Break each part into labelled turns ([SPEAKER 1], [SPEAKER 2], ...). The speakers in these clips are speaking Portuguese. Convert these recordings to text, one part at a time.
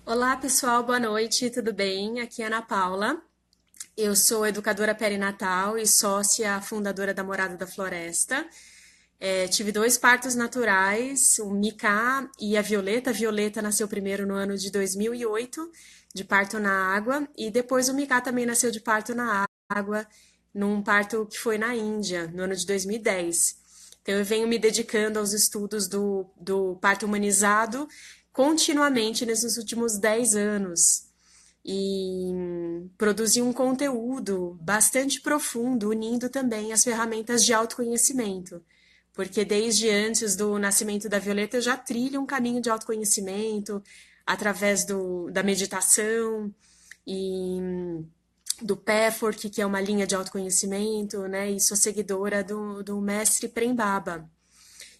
[SPEAKER 1] Olá, pessoal, boa noite, tudo bem? Aqui é a Ana Paula. Eu sou educadora perinatal e sócia fundadora da Morada da Floresta. Tive dois partos naturais, o Mika e a Violeta. A Violeta nasceu primeiro no ano de 2008, de parto na água, e depois o Mika também nasceu de parto na água, num parto que foi na Índia, no ano de 2010. Então, eu venho me dedicando aos estudos do parto humanizado continuamente nesses últimos 10 anos e produzi um conteúdo bastante profundo, unindo também as ferramentas de autoconhecimento. Porque desde antes do nascimento da Violeta eu já trilho um caminho de autoconhecimento através da meditação e do Pathwork, que é uma linha de autoconhecimento, né? E sou seguidora do mestre Prem Baba.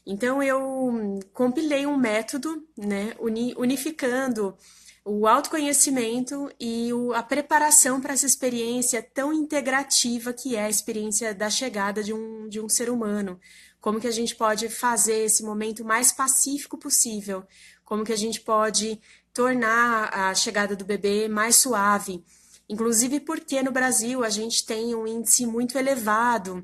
[SPEAKER 1] Então eu compilei um método, né, unificando o autoconhecimento e a preparação para essa experiência tão integrativa que é a experiência da chegada de um ser humano. Como que a gente pode fazer esse momento mais pacífico possível? Como que a gente pode tornar a chegada do bebê mais suave? Inclusive porque no Brasil a gente tem um índice muito elevado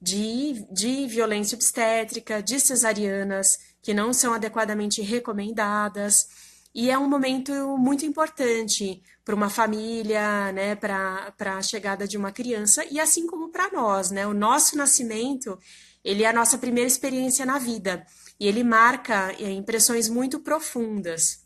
[SPEAKER 1] de violência obstétrica, de cesarianas que não são adequadamente recomendadas. E é um momento muito importante para uma família, né, para a chegada de uma criança, e assim como para nós, né? O nosso nascimento, ele é a nossa primeira experiência na vida, e ele marca impressões muito profundas.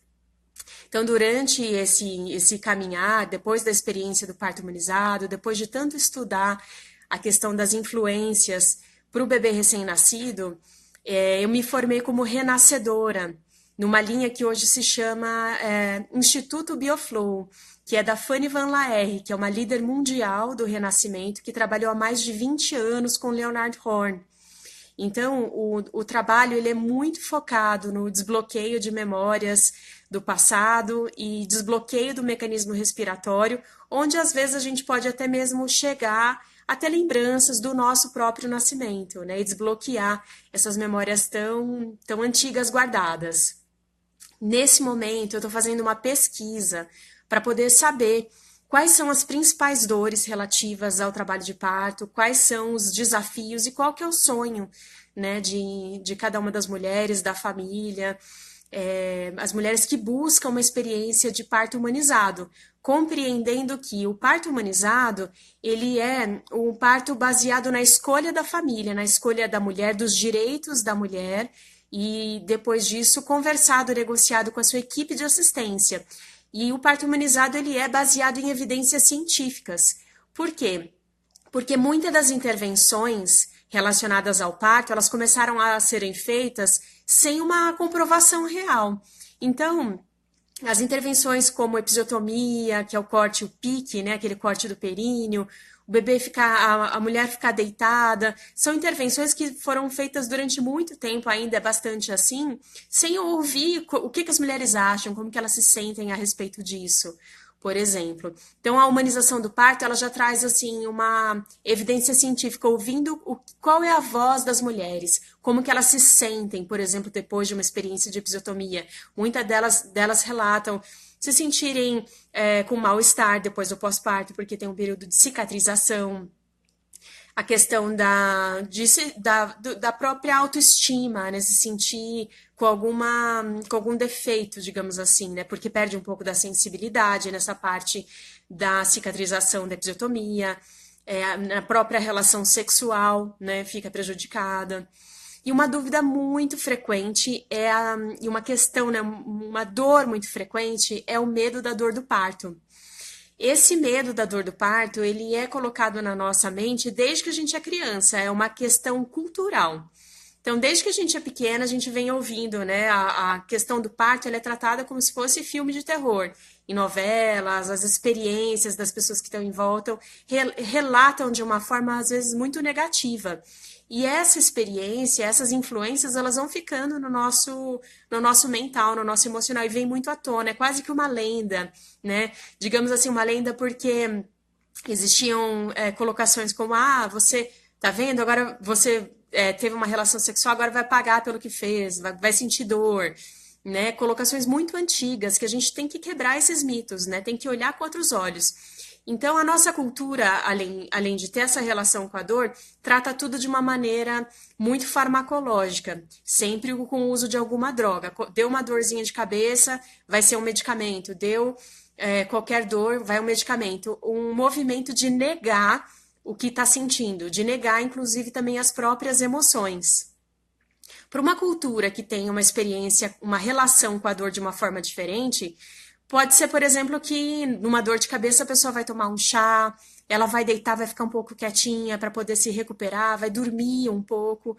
[SPEAKER 1] Então, durante esse caminhar, depois da experiência do parto humanizado, depois de tanto estudar a questão das influências para o bebê recém-nascido, eu me formei como renascedora, numa linha que hoje se chama Instituto Bioflow, que é da Fanny Van Laerre, que é uma líder mundial do renascimento, que trabalhou há mais de 20 anos com Leonard Horn. Então, o trabalho ele é muito focado no desbloqueio de memórias do passado e desbloqueio do mecanismo respiratório, onde às vezes a gente pode até mesmo chegar até lembranças do nosso próprio nascimento, né? E desbloquear essas memórias tão antigas guardadas. Nesse momento, eu estou fazendo uma pesquisa para poder saber quais são as principais dores relativas ao trabalho de parto, quais são os desafios e qual que é o sonho, né, de cada uma das mulheres, da família, as mulheres que buscam uma experiência de parto humanizado, compreendendo que o parto humanizado, ele é um parto baseado na escolha da família, na escolha da mulher, dos direitos da mulher, e depois disso conversado, negociado com a sua equipe de assistência. E o parto humanizado ele é baseado em evidências científicas. Por quê? Porque muitas das intervenções relacionadas ao parto, elas começaram a serem feitas sem uma comprovação real. Então, as intervenções como episiotomia, que é o corte, o pique, né, aquele corte do períneo, o bebê ficar, a mulher ficar deitada, são intervenções que foram feitas durante muito tempo, ainda é bastante assim, sem ouvir o que as mulheres acham, como que elas se sentem a respeito disso, por exemplo. Então, a humanização do parto, ela já traz, assim, uma evidência científica, ouvindo qual é a voz das mulheres, como que elas se sentem, por exemplo, depois de uma experiência de episiotomia. Muitas delas relatam se sentirem com mal-estar depois do pós-parto, porque tem um período de cicatrização, a questão da própria autoestima, né? Se sentir com algum defeito, digamos assim, né? Porque perde um pouco da sensibilidade nessa parte da cicatrização da episiotomia, na própria relação sexual, né? Fica prejudicada. E uma dúvida muito frequente e uma questão, né? Uma dor muito frequente é o medo da dor do parto. Esse medo da dor do parto, ele é colocado na nossa mente desde que a gente é criança, é uma questão cultural. Então, desde que a gente é pequena, a gente vem ouvindo, né? A questão do parto, ela é tratada como se fosse filme de terror. Em novelas, as experiências das pessoas que estão em volta relatam de uma forma, às vezes, muito negativa. E essa experiência, essas influências, elas vão ficando no nosso mental, no nosso emocional, e vem muito à tona. É quase que uma lenda, né? Digamos assim, uma lenda porque existiam colocações como, você tá vendo? Agora você teve uma relação sexual, agora vai pagar pelo que fez, vai sentir dor. né? Colocações muito antigas que a gente tem que quebrar esses mitos, né? Tem que olhar com outros olhos. Então, a nossa cultura, além de ter essa relação com a dor, trata tudo de uma maneira muito farmacológica, sempre com o uso de alguma droga. Deu uma dorzinha de cabeça, vai ser um medicamento. Deu, qualquer dor, vai um medicamento. Um movimento de negar o que está sentindo, de negar, inclusive, também as próprias emoções. Para uma cultura que tem uma experiência, uma relação com a dor de uma forma diferente, pode ser, por exemplo, que numa dor de cabeça a pessoa vai tomar um chá, ela vai deitar, vai ficar um pouco quietinha para poder se recuperar, vai dormir um pouco,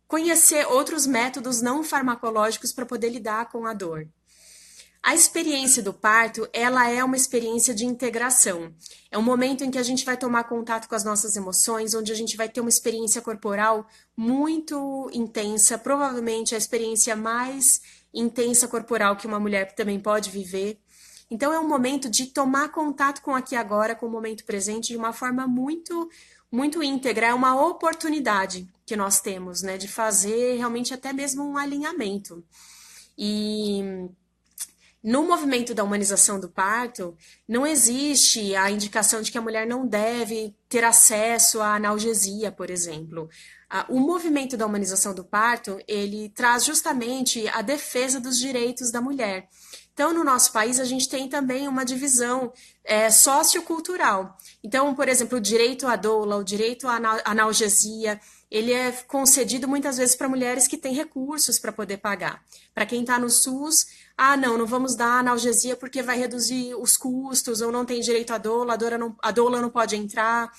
[SPEAKER 1] conhecer outros métodos não farmacológicos para poder lidar com a dor. A experiência do parto, ela é uma experiência de integração. É um momento em que a gente vai tomar contato com as nossas emoções, onde a gente vai ter uma experiência corporal muito intensa, provavelmente a experiência mais intensa corporal que uma mulher também pode viver. Então é um momento de tomar contato com o aqui e agora, com o momento presente, de uma forma muito íntegra. É uma oportunidade que nós temos, né, de fazer realmente até mesmo um alinhamento. E no movimento da humanização do parto, não existe a indicação de que a mulher não deve ter acesso à analgesia, por exemplo. O movimento da humanização do parto, ele traz justamente a defesa dos direitos da mulher. Então, no nosso país, a gente tem também uma divisão sociocultural. Então, por exemplo, o direito à doula, o direito à analgesia, ele é concedido muitas vezes para mulheres que têm recursos para poder pagar. Para quem está no SUS, não vamos dar analgesia porque vai reduzir os custos, ou não tem direito à doula, a doula não pode entrar.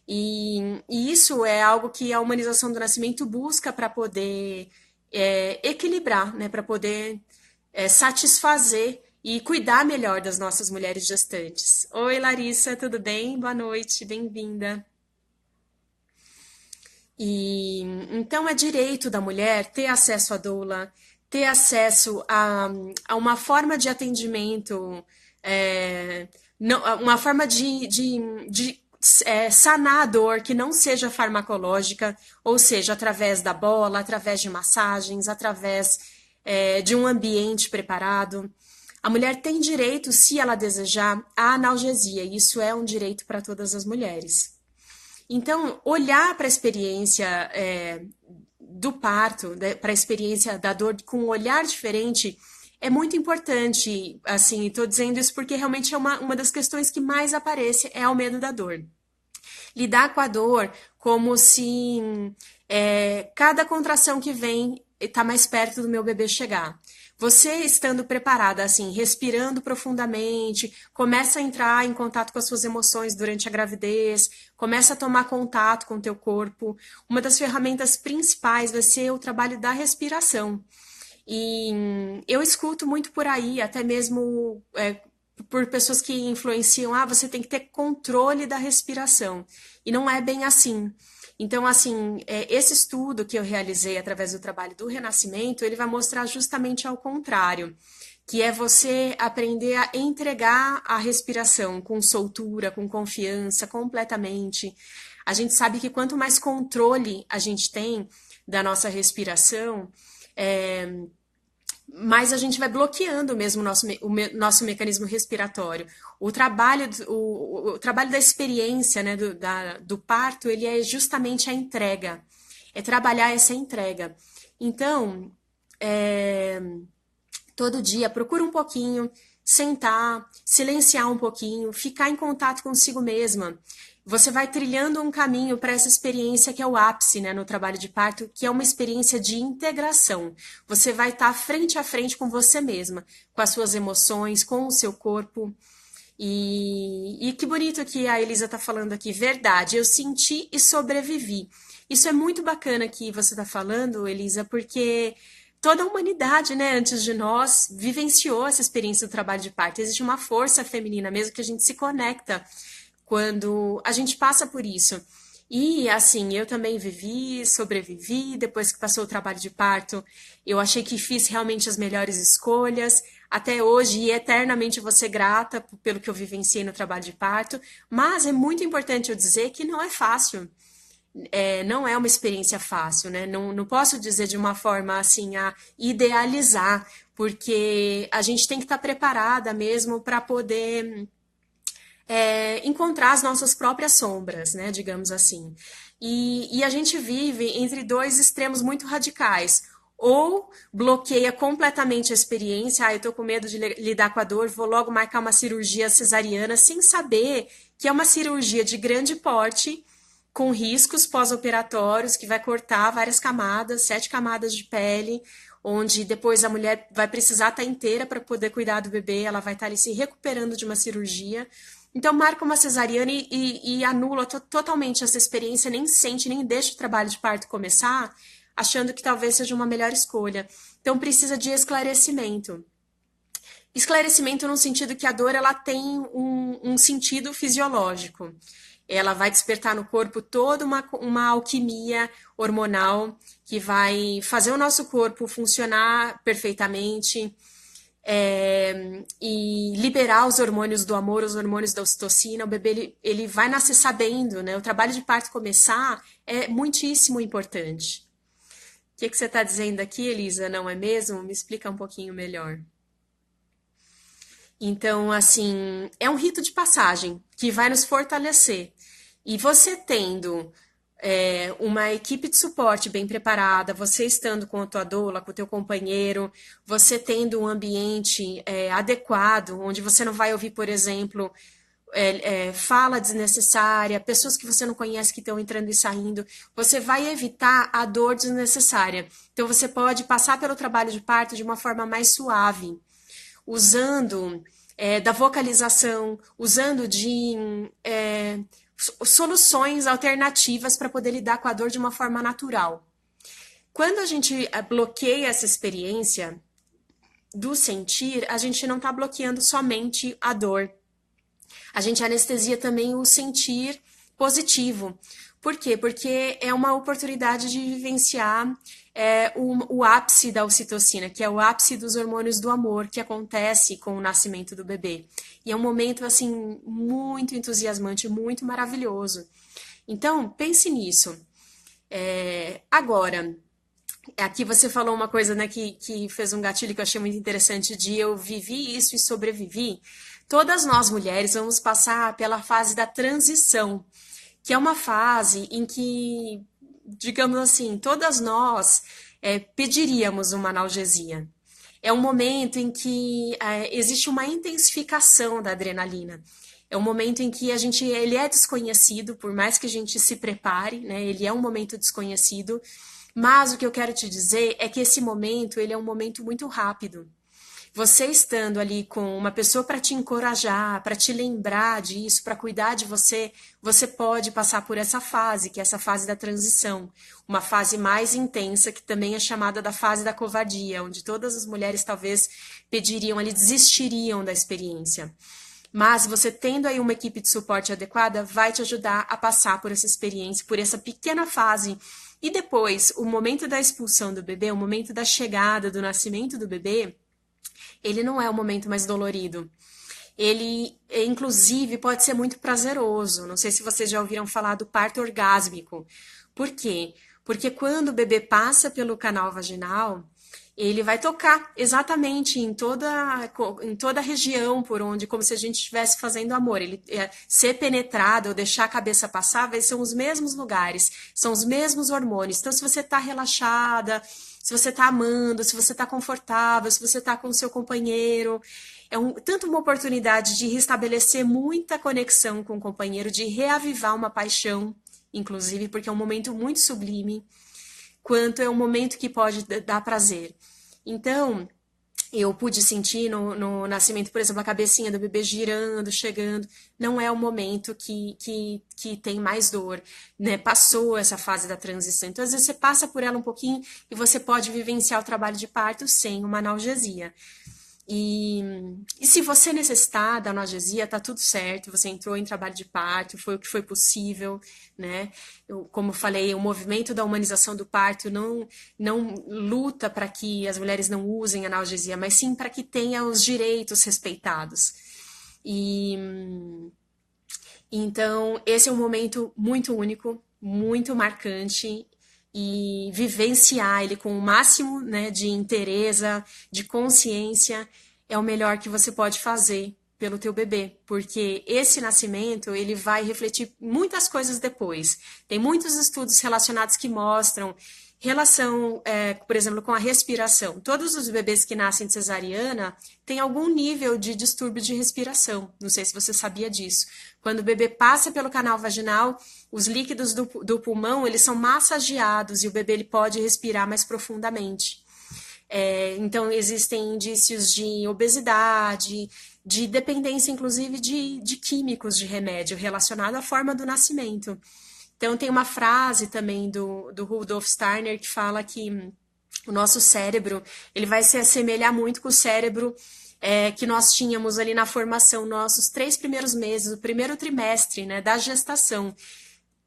[SPEAKER 1] E isso é algo que a humanização do nascimento busca para poder equilibrar, né, para poder satisfazer e cuidar melhor das nossas mulheres gestantes. Oi, Larissa, tudo bem? Boa noite, bem-vinda. E então é direito da mulher ter acesso à doula, ter acesso a uma forma de atendimento, uma forma de sanar a dor que não seja farmacológica, ou seja, através da bola, através de massagens, através de um ambiente preparado. A mulher tem direito, se ela desejar, à analgesia. E isso é um direito para todas as mulheres. Então, olhar para a experiência do parto, né, para a experiência da dor com um olhar diferente é muito importante. Assim, estou dizendo isso porque realmente é uma das questões que mais aparece, é o medo da dor. Lidar com a dor como se cada contração que vem está mais perto do meu bebê chegar. Você estando preparada, assim, respirando profundamente, começa a entrar em contato com as suas emoções durante a gravidez, começa a tomar contato com o teu corpo. Uma das ferramentas principais vai ser o trabalho da respiração. E eu escuto muito por aí, até mesmo por pessoas que influenciam, você tem que ter controle da respiração. E não é bem assim. Então, assim, esse estudo que eu realizei através do trabalho do Renascimento, ele vai mostrar justamente ao contrário, que é você aprender a entregar a respiração com soltura, com confiança, completamente. A gente sabe que quanto mais controle a gente tem da nossa respiração, mas a gente vai bloqueando mesmo o nosso mecanismo respiratório. O trabalho da experiência, né, do parto, ele é justamente a entrega. É trabalhar essa entrega. Então, todo dia, procura um pouquinho, sentar, silenciar um pouquinho, ficar em contato consigo mesma. Você vai trilhando um caminho para essa experiência que é o ápice, né, no trabalho de parto, que é uma experiência de integração. Você vai estar frente a frente com você mesma, com as suas emoções, com o seu corpo. E que bonito que a Elisa está falando aqui. Verdade, eu senti e sobrevivi. Isso é muito bacana que você está falando, Elisa, porque toda a humanidade, né, antes de nós, vivenciou essa experiência do trabalho de parto. Existe uma força feminina mesmo que a gente se conecta quando a gente passa por isso. E assim, eu também vivi, sobrevivi, depois que passou o trabalho de parto, eu achei que fiz realmente as melhores escolhas, até hoje, e eternamente vou ser grata pelo que eu vivenciei no trabalho de parto, mas é muito importante eu dizer que não é fácil. não é uma experiência fácil, né? Não posso dizer de uma forma assim a idealizar, porque a gente tem que estar preparada mesmo para poder encontrar as nossas próprias sombras, né? Digamos assim. E a gente vive entre dois extremos muito radicais. Ou bloqueia completamente a experiência, eu tô com medo de lidar com a dor, vou logo marcar uma cirurgia cesariana sem saber que é uma cirurgia de grande porte, com riscos pós-operatórios, que vai cortar várias camadas, 7 camadas de pele, onde depois a mulher vai precisar estar inteira para poder cuidar do bebê, ela vai estar ali se recuperando de uma cirurgia. Então, marca uma cesariana e anula totalmente essa experiência, nem sente, nem deixa o trabalho de parto começar, achando que talvez seja uma melhor escolha. Então, precisa de esclarecimento. Esclarecimento no sentido que a dor ela tem um sentido fisiológico. Ela vai despertar no corpo toda uma alquimia hormonal que vai fazer o nosso corpo funcionar perfeitamente, e liberar os hormônios do amor, os hormônios da ocitocina. O bebê ele vai nascer sabendo, né? O trabalho de parto começar é muitíssimo importante. O que você está dizendo aqui, Elisa? Não é mesmo? Me explica um pouquinho melhor. Então, assim, é um rito de passagem que vai nos fortalecer. E você tendo uma equipe de suporte bem preparada, você estando com a tua doula, com o teu companheiro, você tendo um ambiente adequado, onde você não vai ouvir, por exemplo, fala desnecessária, pessoas que você não conhece que estão entrando e saindo, você vai evitar a dor desnecessária. Então, você pode passar pelo trabalho de parto de uma forma mais suave, usando da vocalização, usando de soluções alternativas para poder lidar com a dor de uma forma natural. Quando a gente bloqueia essa experiência do sentir, a gente não está bloqueando somente a dor. A gente anestesia também o sentir positivo. Por quê? Porque é uma oportunidade de vivenciar o ápice da ocitocina, que é o ápice dos hormônios do amor, que acontece com o nascimento do bebê. E é um momento, assim, muito entusiasmante, muito maravilhoso. Então, pense nisso. Agora, aqui você falou uma coisa, né, que fez um gatilho que eu achei muito interessante, de eu vivi isso e sobrevivi. Todas nós mulheres vamos passar pela fase da transição, que é uma fase em que, digamos assim, todas nós pediríamos uma analgesia. É um momento em que existe uma intensificação da adrenalina. É um momento em que ele é desconhecido, por mais que a gente se prepare, né? Ele é um momento desconhecido, mas o que eu quero te dizer é que esse momento, ele é um momento muito rápido. Você estando ali com uma pessoa para te encorajar, para te lembrar disso, para cuidar de você, você pode passar por essa fase, que é essa fase da transição. Uma fase mais intensa, que também é chamada da fase da covardia, onde todas as mulheres talvez pediriam ali, desistiriam da experiência. Mas você tendo aí uma equipe de suporte adequada, vai te ajudar a passar por essa experiência, por essa pequena fase. E depois, o momento da expulsão do bebê, o momento da chegada, do nascimento do bebê, ele não é o momento mais dolorido. Ele, inclusive, pode ser muito prazeroso. Não sei se vocês já ouviram falar do parto orgásmico. Por quê? Porque quando o bebê passa pelo canal vaginal, ele vai tocar exatamente em toda a região por onde, como se a gente estivesse fazendo amor. Ele ser penetrado ou deixar a cabeça passar, são os mesmos lugares, são os mesmos hormônios. Então, se você está relaxada, se você está amando, se você está confortável, se você está com o seu companheiro, tanto uma oportunidade de restabelecer muita conexão com o companheiro, de reavivar uma paixão, inclusive, porque é um momento muito sublime, quanto é um momento que pode dar prazer. Então, eu pude sentir no nascimento, por exemplo, a cabecinha do bebê girando, chegando. Não é o momento que tem mais dor, né? Passou essa fase da transição. Então, às vezes, você passa por ela um pouquinho e você pode vivenciar o trabalho de parto sem uma analgesia. E se você necessitar da analgesia, tá tudo certo, você entrou em trabalho de parto, foi o que foi possível, né? Como falei, o movimento da humanização do parto não luta para que as mulheres não usem analgesia, mas sim para que tenha os direitos respeitados. E então, esse é um momento muito único. muito marcante e vivenciar ele com o máximo, né, de inteireza, de consciência, é o melhor que você pode fazer pelo teu bebê, porque esse nascimento ele vai refletir muitas coisas depois. Tem muitos estudos relacionados que mostram relação, por exemplo, com a respiração. Todos os bebês que nascem de cesariana têm algum nível de distúrbio de respiração. Não sei se você sabia disso. Quando o bebê passa pelo canal vaginal, os líquidos do pulmão eles são massageados e o bebê ele pode respirar mais profundamente. Então, existem indícios de obesidade, de dependência, inclusive, de químicos de remédio relacionado à forma do nascimento. Então, tem uma frase também do Rudolf Steiner que fala que o nosso cérebro ele vai se assemelhar muito com o cérebro que nós tínhamos ali na formação, nossos 3 primeiros meses, o primeiro trimestre, né, da gestação.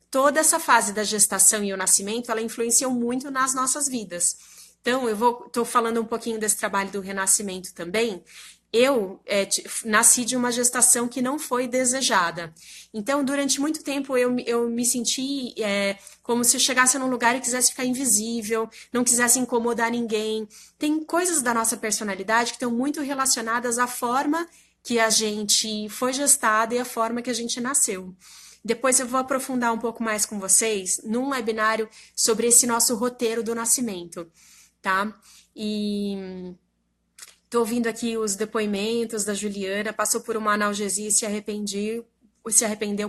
[SPEAKER 1] Toda essa fase da gestação e o nascimento, ela influenciou muito nas nossas vidas. Então, estou falando um pouquinho desse trabalho do renascimento também. Eu nasci de uma gestação que não foi desejada. Então, durante muito tempo, eu me senti como se eu chegasse num lugar e quisesse ficar invisível, não quisesse incomodar ninguém. Tem coisas da nossa personalidade que estão muito relacionadas à forma que a gente foi gestada e à forma que a gente nasceu. Depois eu vou aprofundar um pouco mais com vocês num webinário sobre esse nosso roteiro do nascimento, tá? E tô ouvindo aqui os depoimentos da Juliana, passou por uma analgesia e se arrependeu,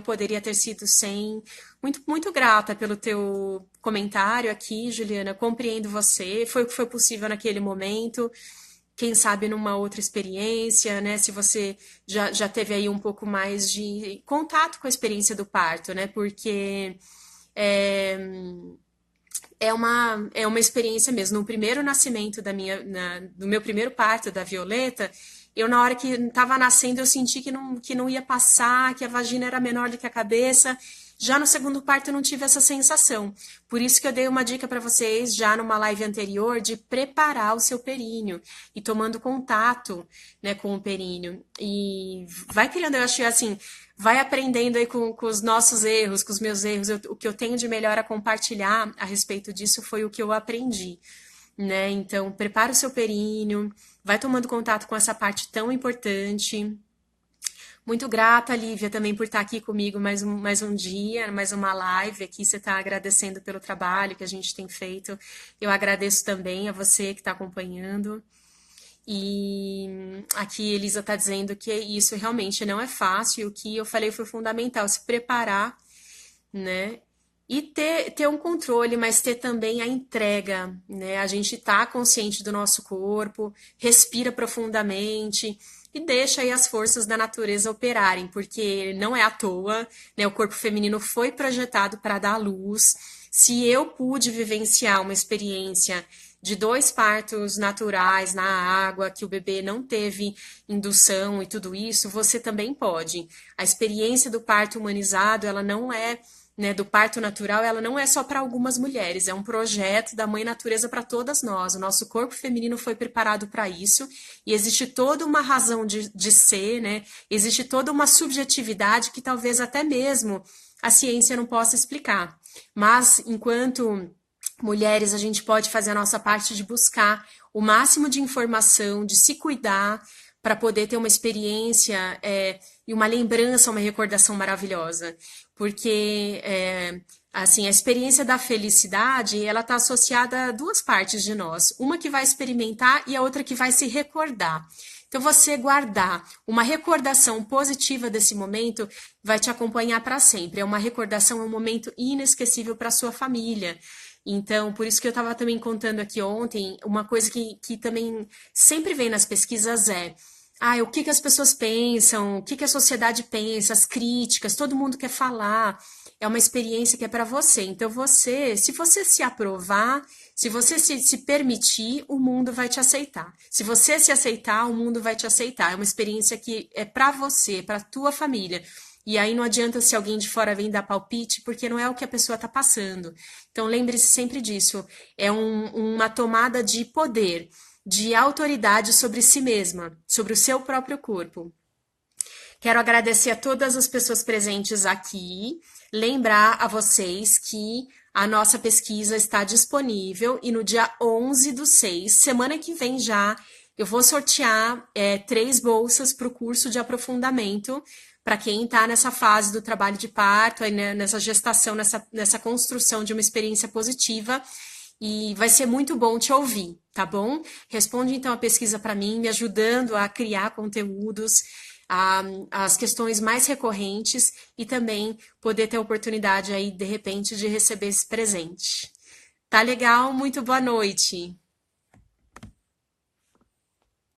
[SPEAKER 1] poderia ter sido sem. Muito, muito grata pelo teu comentário aqui, Juliana, compreendo você, foi o que foi possível naquele momento, quem sabe numa outra experiência, né? Se você já teve aí um pouco mais de contato com a experiência do parto, né? Porque é, é uma experiência mesmo. No primeiro nascimento do meu primeiro parto da Violeta, eu na hora que estava nascendo eu senti que não ia passar, que a vagina era menor do que a cabeça. Já no segundo parto eu não tive essa sensação. Por isso que eu dei uma dica para vocês já numa live anterior de preparar o seu períneo e tomando contato, né, com o períneo. E vai criando, eu acho assim, vai aprendendo aí com os nossos erros, com os meus erros. O que eu tenho de melhor a compartilhar a respeito disso foi o que eu aprendi, né? Então, prepara o seu períneo, vai tomando contato com essa parte tão importante. Muito grata, Lívia, também por estar aqui comigo mais um dia, mais uma live aqui. Você está agradecendo pelo trabalho que a gente tem feito. Eu agradeço também a você que está acompanhando. E aqui Elisa está dizendo que isso realmente não é fácil. E o que eu falei foi fundamental, se preparar, né? E ter um controle, mas ter também a entrega, né? A gente tá consciente do nosso corpo, respira profundamente e deixa aí as forças da natureza operarem, porque não é à toa, né? O corpo feminino foi projetado para dar luz. Se eu pude vivenciar uma experiência de 2 partos naturais na água, que o bebê não teve indução e tudo isso, você também pode. A experiência do parto humanizado, ela não é, né, do parto natural, ela não é só para algumas mulheres, é um projeto da Mãe Natureza para todas nós. O nosso corpo feminino foi preparado para isso e existe toda uma razão de ser, né? Existe toda uma subjetividade que talvez até mesmo a ciência não possa explicar. Mas enquanto mulheres, a gente pode fazer a nossa parte de buscar o máximo de informação, de se cuidar, para poder ter uma experiência e uma lembrança, uma recordação maravilhosa. Porque, assim, a experiência da felicidade, ela está associada a 2 partes de nós. Uma que vai experimentar e a outra que vai se recordar. Então, você guardar uma recordação positiva desse momento vai te acompanhar para sempre. É uma recordação, é um momento inesquecível para a sua família. Então, por isso que eu estava também contando aqui ontem, uma coisa que também sempre vem nas pesquisas o que as pessoas pensam, o que a sociedade pensa, as críticas, todo mundo quer falar. É uma experiência que é para você. Então, se você se aprovar, se você se permitir, o mundo vai te aceitar. Se você se aceitar, o mundo vai te aceitar. É uma experiência que é para você, para a tua família. E aí não adianta se alguém de fora vem dar palpite, porque não é o que a pessoa está passando. Então lembre-se sempre disso. É uma tomada de poder, de autoridade sobre si mesma, sobre o seu próprio corpo. Quero agradecer a todas as pessoas presentes aqui, lembrar a vocês que a nossa pesquisa está disponível e no dia 11/6, semana que vem já, eu vou sortear 3 bolsas para o curso de aprofundamento para quem está nessa fase do trabalho de parto, aí, né, nessa gestação, nessa construção de uma experiência positiva. E vai ser muito bom te ouvir, tá bom? Responde então a pesquisa para mim, me ajudando a criar conteúdos, as questões mais recorrentes e também poder ter a oportunidade aí, de repente, de receber esse presente. Tá legal? Muito boa noite.